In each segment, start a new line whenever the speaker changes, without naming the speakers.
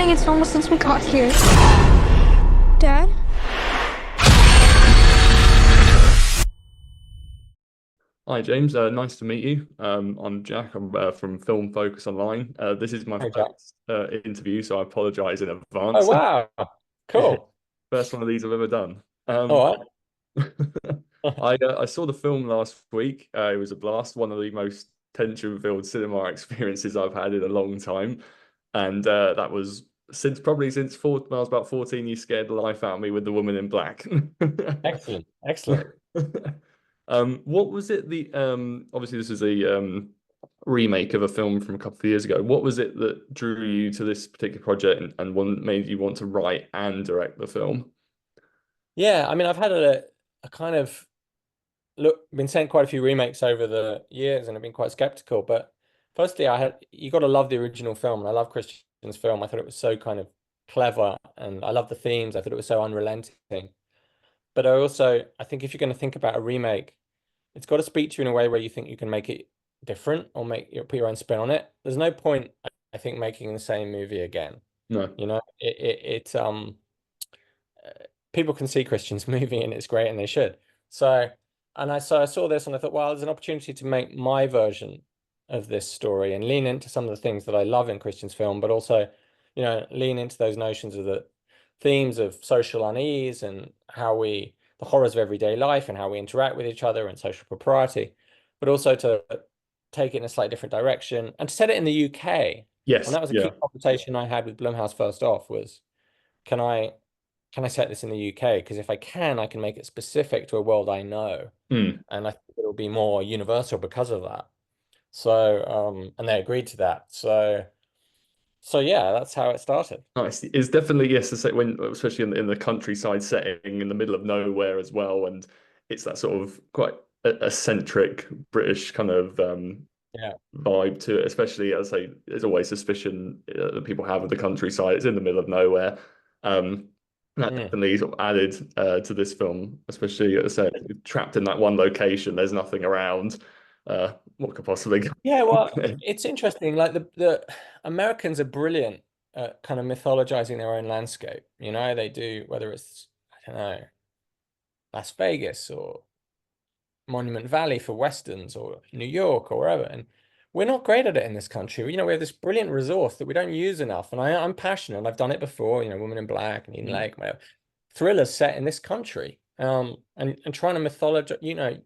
crying. It's almost since we got here. Dad?
Hi James, nice to meet you. I'm Jack. I'm from Film Focus Online. This is my
Hey, Jack.
first interview, so I apologise in
Oh,
advance.
wow. Cool.
First one of these I've ever done.
All right.
I saw the film last week. It was a blast. One of the most tension-filled cinema experiences I've had in a long time, and that was since when I was about 14. You scared the life out of me with The Woman in Black.
Excellent. Excellent.
What was it? Obviously this is a remake of a film from a couple of years ago. What was it that drew you to this particular project and one made you want to write and direct the film?
Yeah, I mean, I've had a kind of been sent quite a few remakes over the years and I've been quite skeptical. But firstly, you got to love the original film. And I love Christian's film. I thought it was so kind of clever and I love the themes. I thought it was so unrelenting. But I think if you're going to think about a remake, it's got to speak to you in a way where you think you can make it different or put your own spin on it. There's no point, I think, making the same movie again.
No.
You know, people can see Christian's movie and it's great and they should. So I saw this and I thought, well, there's an opportunity to make my version of this story and lean into some of the things that I love in Christian's film, but also, lean into those notions of the themes of social unease and the horrors of everyday life and how we interact with each other and social propriety, but also to take it in a slightly different direction and to set it in the UK. And
Yes.
that was a
Yeah.
key conversation I had with Blumhouse first off was, can I can I set this in the UK? Because if I can make it specific to a world I know,
Hmm.
and I think it'll be more universal because of that. So, and they agreed to that. So yeah, that's how it started.
Nice. It's definitely yes, to say when especially in the countryside setting in the middle of nowhere as well, and it's that sort of quite eccentric British kind of
Yeah.
vibe to it, especially as I say, there's always suspicion that people have of the countryside. It's in the middle of nowhere. That
Mm.
definitely sort of added to this film, especially as I said, trapped in that one location. There's nothing around. What could possibly go
Yeah, well,
wrong?
it's interesting. Like the Americans are brilliant at kind of mythologizing their own landscape. They do, whether it's, I don't know, Las Vegas or Monument Valley for Westerns or New York or wherever. And we're not great at it in this country. We have this brilliant resource that we don't use enough. And I'm passionate. I've done it before, Woman in Black and Eden Lake, whatever. Thrillers set in this country. And trying to mythologize,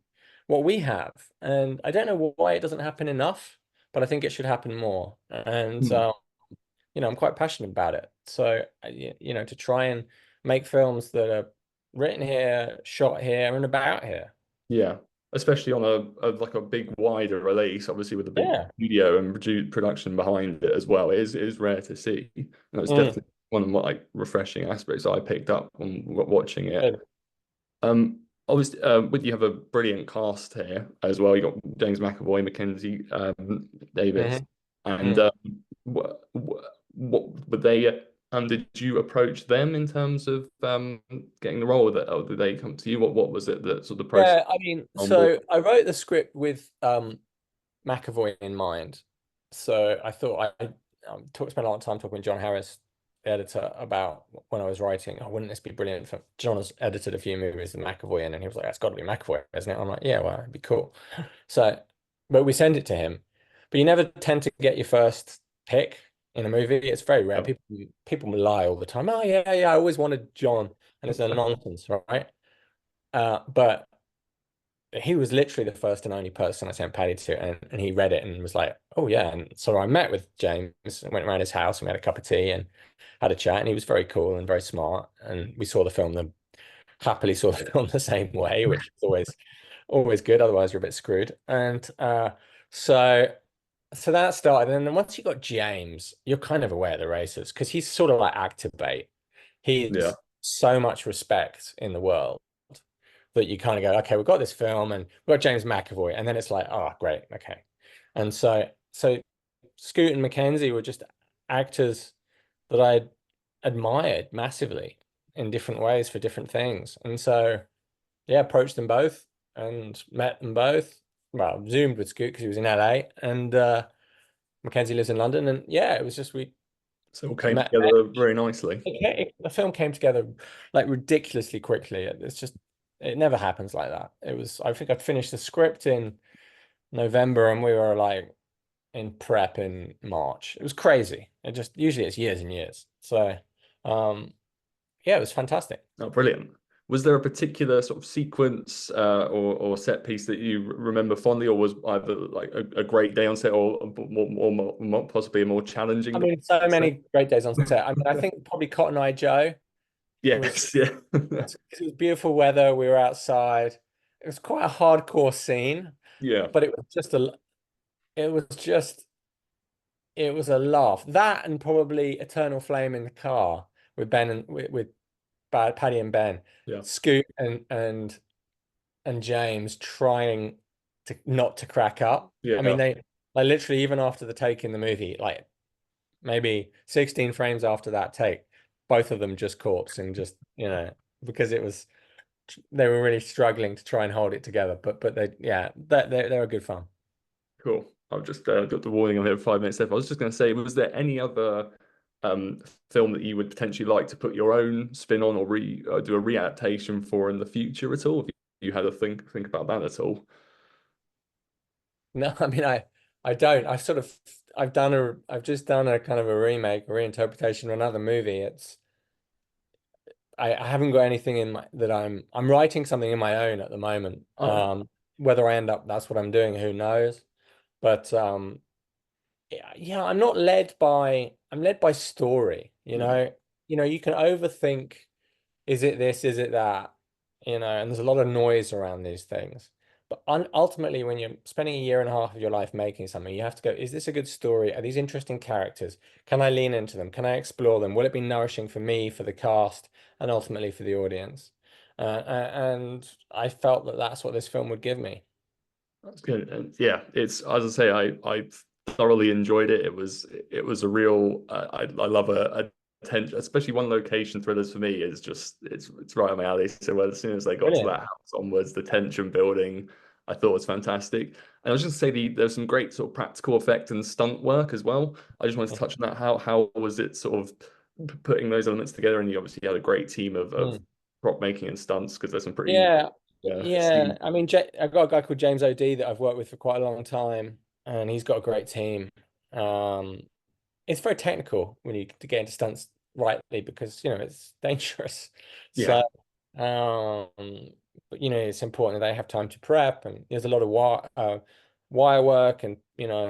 what we have. And I don't know why it doesn't happen enough, but I think it should happen more. And I'm quite passionate about it. So, to try and make films that are written here, shot here, and about here.
Yeah, especially on a like a big wider release, obviously with a big
Yeah.
studio and production behind it as well. It is rare to see. And it's
Mm.
definitely one of the like refreshing aspects I picked up when watching it.
Good.
Obviously, with you have a brilliant cast here as well. You got James McAvoy, Mackenzie Davis,
Hmm.
and
Mm.
what would they? Did you approach them in terms of getting the role? That or did they come to you? What was it that sort of the process
Yeah, I mean,
on board?
so I wrote the script with McAvoy in mind. So I thought spent a lot of time talking with John Harris, the editor, about when I was writing. Oh, wouldn't this be brilliant? John has edited a few movies with McAvoy in, and he was like, "That's got to be McAvoy, isn't it?" I'm like, "Yeah, well, it'd be cool." So, but we send it to him. But you never tend to get your first pick in a movie. It's very rare.
Yeah.
People lie all the time. Oh yeah, yeah. I always wanted John, and it's a nonsense, right? But he was literally the first and only person I sent Paddy to, and he read it and was like, "Oh yeah." And so I met with James, went around his house, and we had a cup of tea and had a chat, and he was very cool and very smart. And we saw the film, happily saw the film the same way, which is always good. Otherwise, you're a bit screwed. And so so that started, and then once you got James, you're kind of aware of the races because he's sort of like actor bait.
Yeah.
He's so much respect in the world that you kind of go, okay, we've got this film and we've got James McAvoy, and then it's like, oh, great, okay. And so Scoot and Mackenzie were just actors that I admired massively in different ways for different things. And so, yeah, approached them both and met them both. Well, Zoomed with Scoot because he was in LA, and Mackenzie lives in London. And yeah, it was just
So it all came together very nicely.
The film came together like ridiculously quickly. It's just it never happens like that. I think I'd finished the script in November and we were like in prep in March. It was crazy. It just usually it's years and years. So yeah, it was fantastic.
Oh, brilliant. Was there a particular sort of sequence or set piece that you remember fondly, or was either like a great day on set or more possibly a more challenging
I
day
mean, so
on set?
many great days on set. I mean, I think probably Cotton Eye Joe. It was
Yes, yeah.
it was beautiful weather. We were outside. It was quite a hardcore scene,
Yeah,
but it was just it was a laugh. That and probably Eternal Flame in the car with Ben and with Paddy and Ben,
yeah,
Scoot and James trying to not to crack up. I
yeah,
mean, they like literally even after the take in the movie, like maybe 16 frames after that take, both of them just corpse and just, because they were really struggling to try and hold it together. But they're a good fun.
cool. I've just got the warning on here 5 minutes left. I was just going to say, was there any other um, film that you would potentially like to put your own spin on or do a readaptation for in the future at all? If you had to think about that at all?
No, I mean I don't. I've just done a kind of a remake, a reinterpretation of another movie. I haven't got anything in my that I'm writing something in my own at the moment.
Oh,
Whether I end up that's what I'm doing, who knows? But yeah, I'm led by story,
yeah,
you can overthink, is it this, is it that? And there's a lot of noise around these things. But ultimately, when you're spending a year and a half of your life making something, you have to go, is this a good story? Are these interesting characters? Can I lean into them? Can I explore them? Will it be nourishing for me, for the cast, and ultimately for the audience? And I felt that that's what this film would give me.
that's good. And yeah, it's as I say, I thoroughly enjoyed it. It was a real. I love a tension, especially one location thrillers for me is just it's right on my alley. So as soon as they got to
Brilliant.
that house onwards, the tension building, I thought was fantastic. And I was just gonna say there's some great sort of practical effect and stunt work as well. I just wanted to touch on that. How was it sort of putting those elements together? And you obviously had a great team of
Mm.
prop making and stunts because there's some pretty
Yeah,
steep.
yeah. I mean, I've got a guy called James OD that I've worked with for quite a long time, and he's got a great team. Um, it's very technical when you to get into stunts rightly because it's dangerous.
Yeah,
So, but it's important that they have time to prep, and there's a lot of wire work and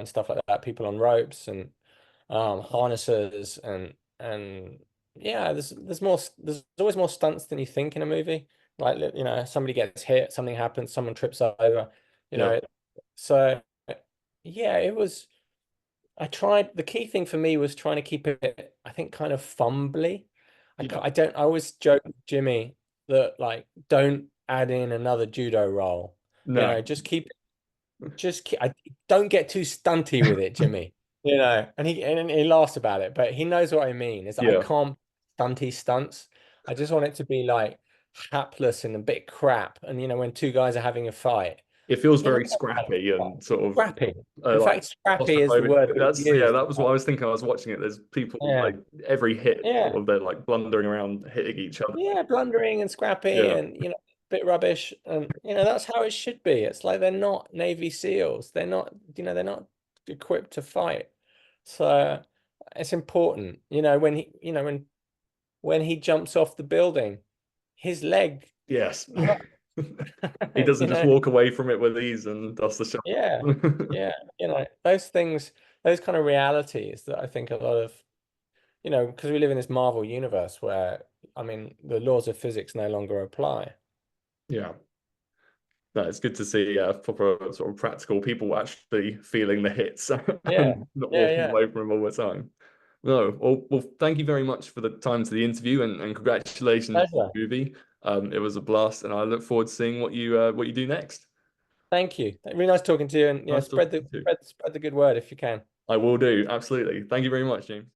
stuff like that. People on ropes and harnesses and yeah, there's always more stunts than you think in a movie. Like somebody gets hit, something happens, someone trips over, you
yeah,
know. So yeah, it was. I tried. The key thing for me was trying to keep it, I think, kind of fumbly.
yeah.
I don't. I always joke with Jimmy that like don't add in another judo roll.
No,
I don't get too stunty with it, Jimmy. And he laughs about it, but he knows what I mean. Is that I
yeah.
can't stunty stunts. I just want it to be like hapless and a bit crap. And when two guys are having a fight,
It feels
you know,
very scrappy and sort of
scrappy. In
like
fact, scrappy is the
claustrophobic.
word that was
Yeah,
used.
that was what I was thinking. I was watching it. There's people
Yeah,
like every hit, sort
yeah,
of they're like blundering around, hitting each other.
yeah, blundering and scrappy
Yeah,
and a bit rubbish. And that's how it should be. It's like they're not Navy SEALs. They're not equipped to fight. So it's important, when he jumps off the building, his leg,
yes. He doesn't
you
just
know,
walk away from it with ease and dust the
yeah,
shot.
yeah, those things, those kind of realities that I think a lot of, because we live in this Marvel universe where, I mean, the laws of physics no longer apply.
Yeah. No, it's good to see proper sort of practical people actually feeling the hits
Yeah,
and not
yeah,
walking
yeah.
away from them all the time. No, well, thank you very much for the time to the interview and congratulations on
Pleasure.
the movie. It was a blast, and I look forward to seeing what you do next.
Thank you. Really nice talking to you. And yeah,
Nice talking
spread the
to you.
spread, spread the good word if you can.
I will do, absolutely. Thank you very much, James.